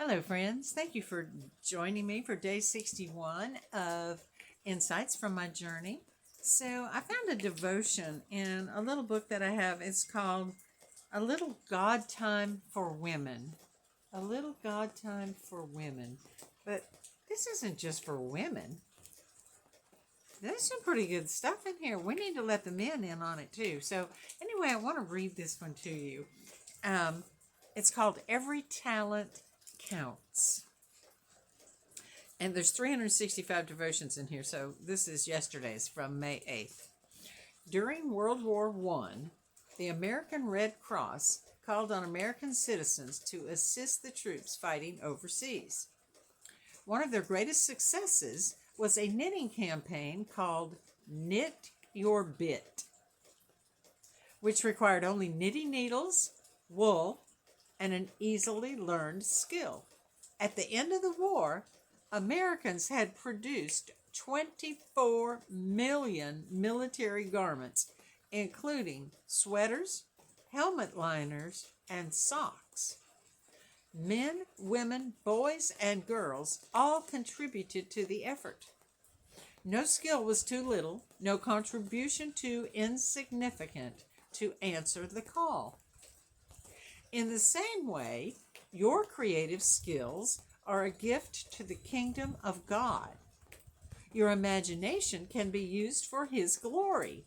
Hello, friends. Thank you for joining me for day 61 of Insights from My Journey. So, I found a devotion in a little book that I have. It's called A Little God Time for Women. A Little God Time for Women. But this isn't just for women. There's some pretty good stuff in here. We need to let the men in on it too. So, anyway, I want to read this one to you. It's called Every Talent Counts. And there's 365 devotions in here, so this is yesterday's from May 8th. During World War I, the American Red Cross called on American citizens to assist the troops fighting overseas. One of their greatest successes was a knitting campaign called Knit Your Bit, which required only knitting needles, wool, and an easily learned skill. At the end of the war, Americans had produced 24 million military garments, including sweaters, helmet liners, and socks. Men, women, boys, and girls all contributed to the effort. No skill was too little, no contribution too insignificant to answer the call. In the same way, your creative skills are a gift to the kingdom of God. Your imagination can be used for His glory.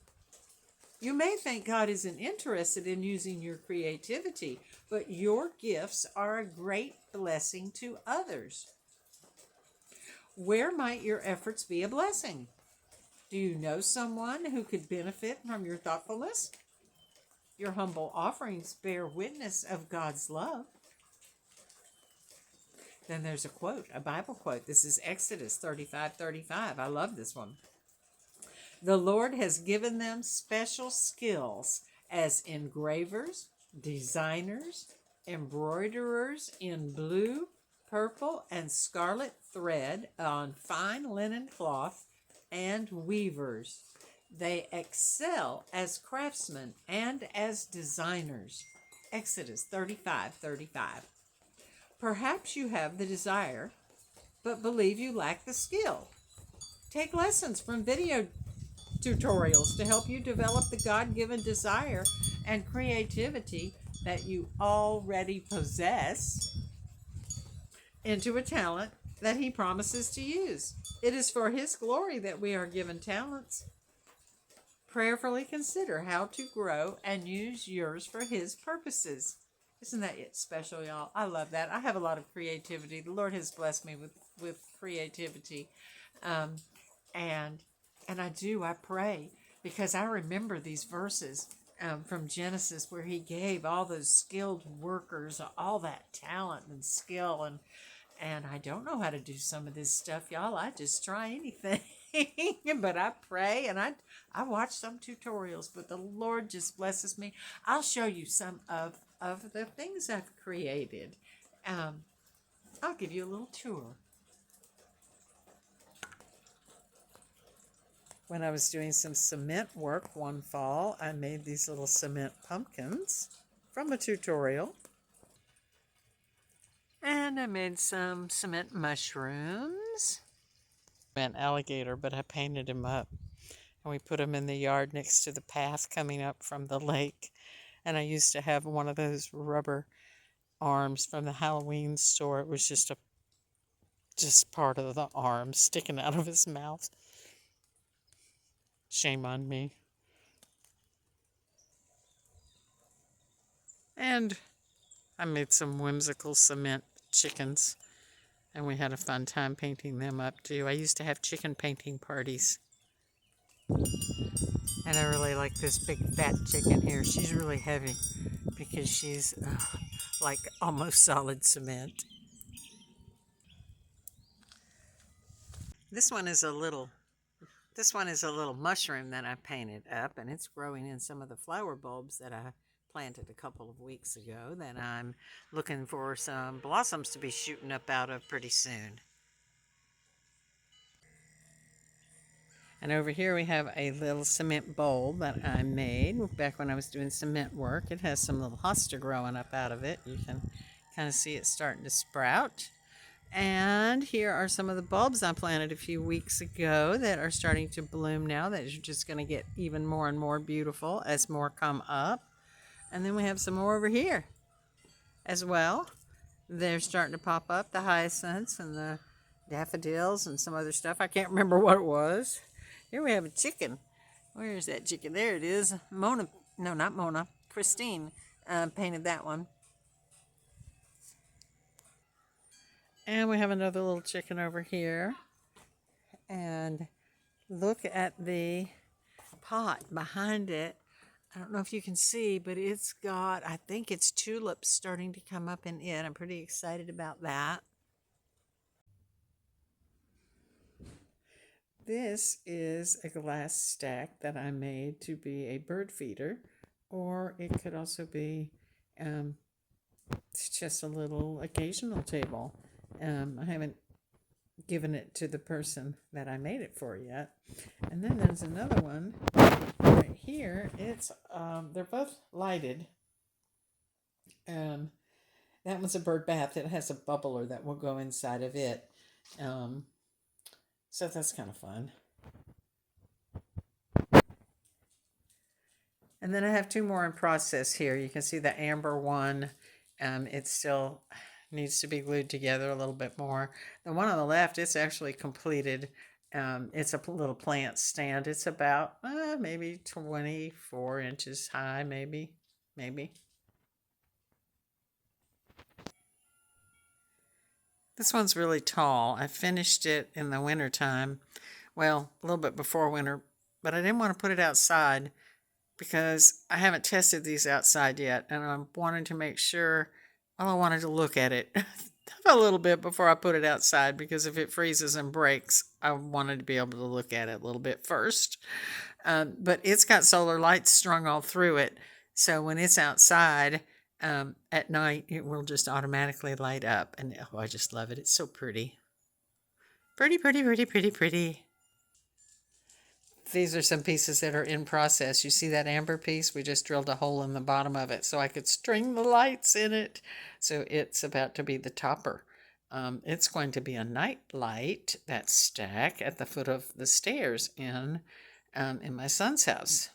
You may think God isn't interested in using your creativity, but your gifts are a great blessing to others. Where might your efforts be a blessing? Do you know someone who could benefit from your thoughtfulness? Your humble offerings bear witness of God's love. Then there's a quote, a Bible quote. This is Exodus 35:35. I love this one. The Lord has given them special skills as engravers, designers, embroiderers in blue, purple, and scarlet thread on fine linen cloth, and weavers. They excel as craftsmen and as designers. Exodus 35:35. Perhaps you have the desire, but believe you lack the skill. Take lessons from video tutorials to help you develop the God-given desire and creativity that you already possess into a talent that He promises to use. It is for His glory that we are given talents. Prayerfully consider how to grow and use yours for His purposes. Isn't that special, y'all? I love that. I have a lot of creativity. The Lord has blessed me with creativity. And I pray because I remember these verses from Genesis where He gave all those skilled workers all that talent and skill. And I don't know how to do some of this stuff, y'all. I just try anything. But I pray and I watch some tutorials, but the Lord just blesses me. I'll show you some of the things I've created. I'll give you a little tour. When I was doing some cement work one fall, I made these little cement pumpkins from a tutorial. And I made some cement mushrooms. An alligator, but I painted him up. And we put him in the yard next to the path coming up from the lake. And I used to have one of those rubber arms from the Halloween store. It was just part of the arm sticking out of his mouth. Shame on me. And I made some whimsical cement chickens. And we had a fun time painting them up too. I used to have chicken painting parties. And I really like this big fat chicken here. She's really heavy because she's like almost solid cement. This one is a little mushroom that I painted up, and it's growing in some of the flower bulbs that I planted a couple of weeks ago that I'm looking for some blossoms to be shooting up out of pretty soon. And over here we have a little cement bowl that I made back when I was doing cement work. It has some little hosta growing up out of it. You can kind of see it starting to sprout. And here are some of the bulbs I planted a few weeks ago that are starting to bloom now. That are just going to get even more and more beautiful as more come up. And then we have some more over here as well. They're starting to pop up, the hyacinths and the daffodils and some other stuff. I can't remember what it was. Here we have a chicken. Where is that chicken? There it is. Mona, no, not Mona. Christine painted that one. And we have another little chicken over here. And look at the pot behind it. I don't know if you can see, but it's got, I think it's tulips starting to come up in it. I'm pretty excited about that. This is a glass stack that I made to be a bird feeder, or it could also be just a little occasional table. I haven't given it to the person that I made it for yet. And then there's another one right here. It's they're both lighted. That one's a bird bath. It has a bubbler that will go inside of it. So that's kind of fun. And then I have two more in process here. You can see the amber one. It still needs to be glued together a little bit more. The one on the left, it's actually completed. It's a little plant stand. It's about maybe 24 inches high, maybe. This one's really tall. I finished it in the winter time. Well, a little bit before winter, but I didn't want to put it outside because I haven't tested these outside yet, and I wanted to make sure, well, I wanted to look at it a little bit before I put it outside, because if it freezes and breaks, I wanted to be able to look at it a little bit first. But it's got solar lights strung all through it, so when it's outside at night, it will just automatically light up, and oh, I just love it. It's so pretty. Pretty. These are some pieces that are in process. You see that amber piece? We just drilled a hole in the bottom of it so I could string the lights in it. So it's about to be the topper. It's going to be a night light, that stack, at the foot of the stairs in my son's house.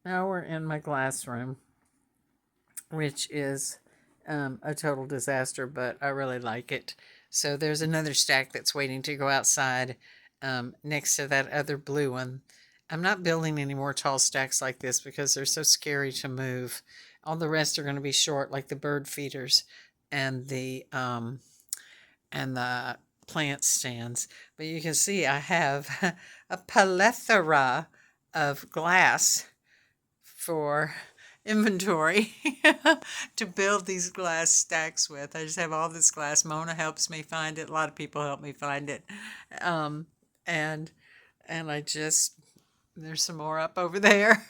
Now we're in my glass room, which is a total disaster, but I really like it. So there's another stack that's waiting to go outside. Next to that other blue one. I'm not building any more tall stacks like this because they're so scary to move. All the rest are going to be short, like the bird feeders and the plant stands. But you can see I have a plethora of glass for inventory to build these glass stacks with. I just have all this glass. Mona helps me find it. A lot of people help me find it. And I just, there's some more up over there.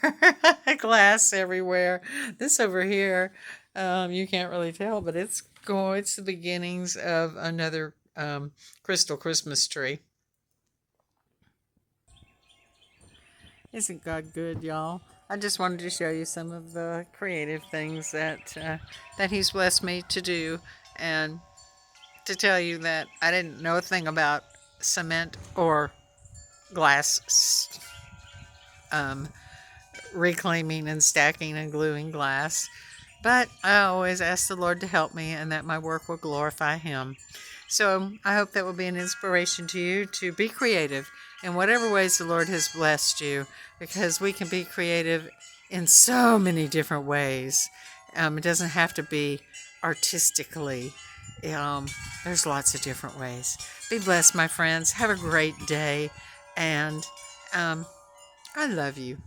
Glass everywhere. This over here, you can't really tell, but it's the beginnings of another crystal Christmas tree. Isn't God good, y'all? I just wanted to show you some of the creative things that He's blessed me to do, and to tell you that I didn't know a thing about cement or glass reclaiming and stacking and gluing glass, but I always ask the Lord to help me and that my work will glorify Him. So I hope that will be an inspiration to you to be creative in whatever ways the Lord has blessed you, because we can be creative in so many different ways. It doesn't have to be artistically. There's lots of different ways. Be blessed, my friends. Have a great day. And I love you.